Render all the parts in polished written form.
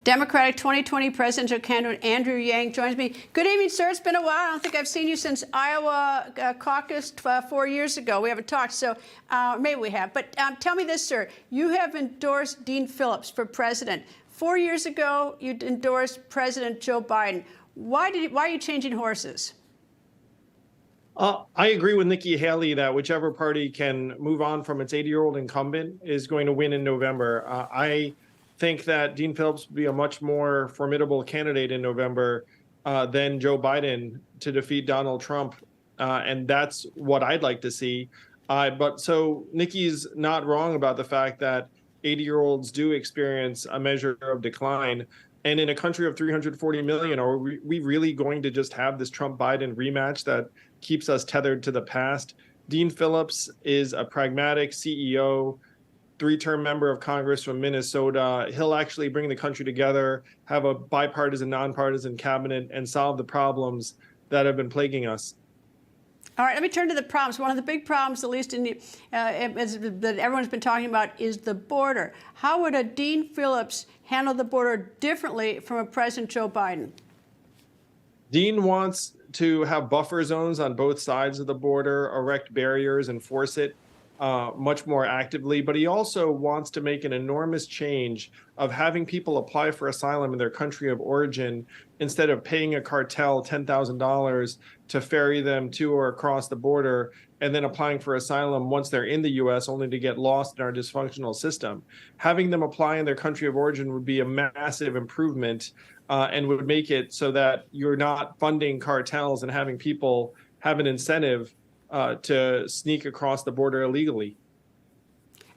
Democratic 2020 presidential candidate Andrew Yang joins me. Good evening, sir. It's been a while. I don't think I've seen you since Iowa caucus 4 years ago. We haven't talked, so maybe we have. But tell me this, sir. You have endorsed Dean Phillips for president. 4 years ago, you endorsed President Joe Biden. Why are you changing horses? I agree with Nikki Haley that whichever party can move on from its 80-year-old incumbent is going to win in November. I think that Dean Phillips would be a much more formidable candidate in November than Joe Biden to defeat Donald Trump. And that's what I'd like to see. But so Nikki's not wrong about the fact that 80-year-olds do experience a measure of decline. And in a country of 340 million, are we really going to just have this Trump-Biden rematch that keeps us tethered to the past? Dean Phillips is a pragmatic CEO, three-term member of Congress from Minnesota. He'll actually bring the country together, have a bipartisan, nonpartisan cabinet, and solve the problems that have been plaguing us. All right, let me turn to the problems. One of the big problems, at least in the, that everyone's been talking about, is the border. How would a Dean Phillips handle the border differently from a President Joe Biden? Dean wants to have buffer zones on both sides of the border, erect barriers, enforce it much more actively, but he also wants to make an enormous change of having people apply for asylum in their country of origin instead of paying a cartel $10,000 to ferry them to or across the border and then applying for asylum once they're in the U.S. only to get lost in our dysfunctional system. Having them apply in their country of origin would be a massive improvement and would make it so that you're not funding cartels and having people have an incentive to sneak across the border illegally.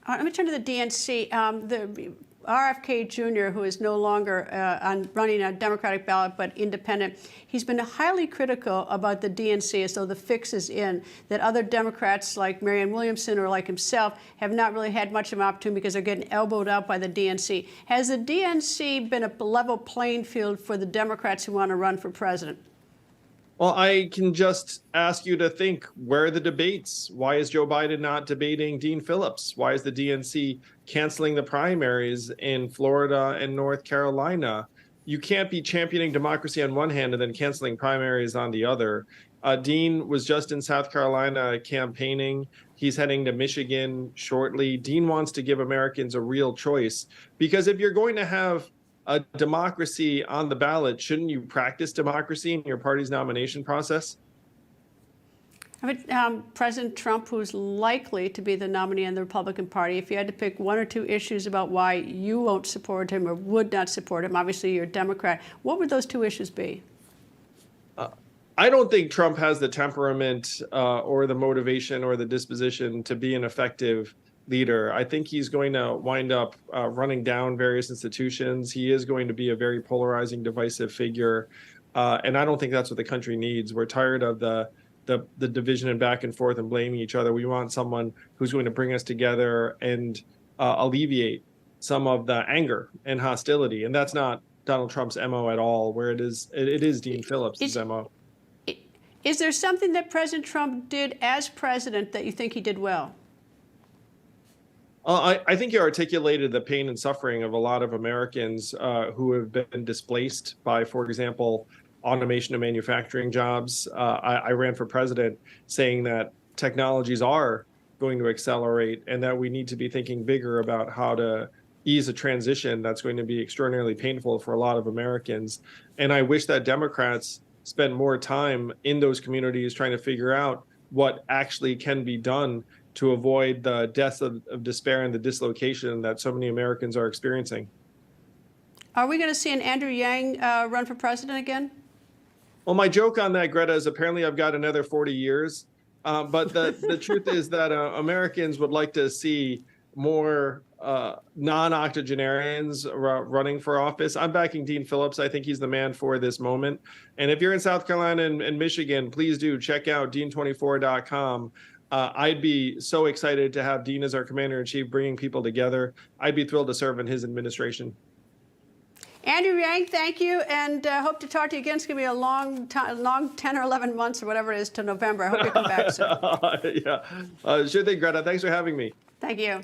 Let me turn to the DNC. The RFK Jr., who is no longer running a Democratic ballot but independent, he's been highly critical about the DNC as though the fix is in, that other Democrats like Marianne Williamson or like himself have not really had much of an opportunity because they're getting elbowed out by the DNC. Has the DNC been a level playing field for the Democrats who want to run for president? Well, I can just ask you to think, where are the debates? Why is Joe Biden not debating Dean Phillips? Why is the DNC canceling the primaries in Florida and North Carolina? You can't be championing democracy on one hand and then canceling primaries on the other. Dean was just in South Carolina campaigning. He's heading to Michigan shortly. Dean wants to give Americans a real choice, because if you're going to have a democracy on the ballot, shouldn't you practice democracy in your party's nomination process? President Trump, who's likely to be the nominee in the Republican Party, if you had to pick one or two issues about why you won't support him or would not support him, obviously you're a Democrat, what would those two issues be? I don't think Trump has the temperament or the motivation or the disposition to be an effective leader. I think he's going to wind up running down various institutions. He is going to be a very polarizing, divisive figure. And I don't think that's what the country needs. We're tired of the division and back and forth and blaming each other. We want someone who's going to bring us together and alleviate some of the anger and hostility. And that's not Donald Trump's MO at all, where it is Dean Phillips' MO. Is there something that President Trump did as president that you think he did well? I think you articulated the pain and suffering of a lot of Americans who have been displaced by, for example, automation of manufacturing jobs. I ran for president saying that technologies are going to accelerate and that we need to be thinking bigger about how to ease a transition that's going to be extraordinarily painful for a lot of Americans. And I wish that Democrats spend more time in those communities trying to figure out what actually can be done to avoid the deaths of despair and the dislocation that so many Americans are experiencing. Are we going to see an Andrew Yang run for president again? Well, my joke on that, Greta, is apparently I've got another 40 years. But the truth is that Americans would like to see more non-octogenarians running for office. I'm backing Dean Phillips. I think he's the man for this moment. And if you're in South Carolina and Michigan, please do check out dean24.com. I'd be so excited to have Dean as our commander-in-chief, bringing people together. I'd be thrilled to serve in his administration. Andrew Yang, thank you, and hope to talk to you again. It's going to be a long 10 or 11 months or whatever it is to November. I hope you come back soon. Yeah, sure thing, Greta. Thanks for having me. Thank you.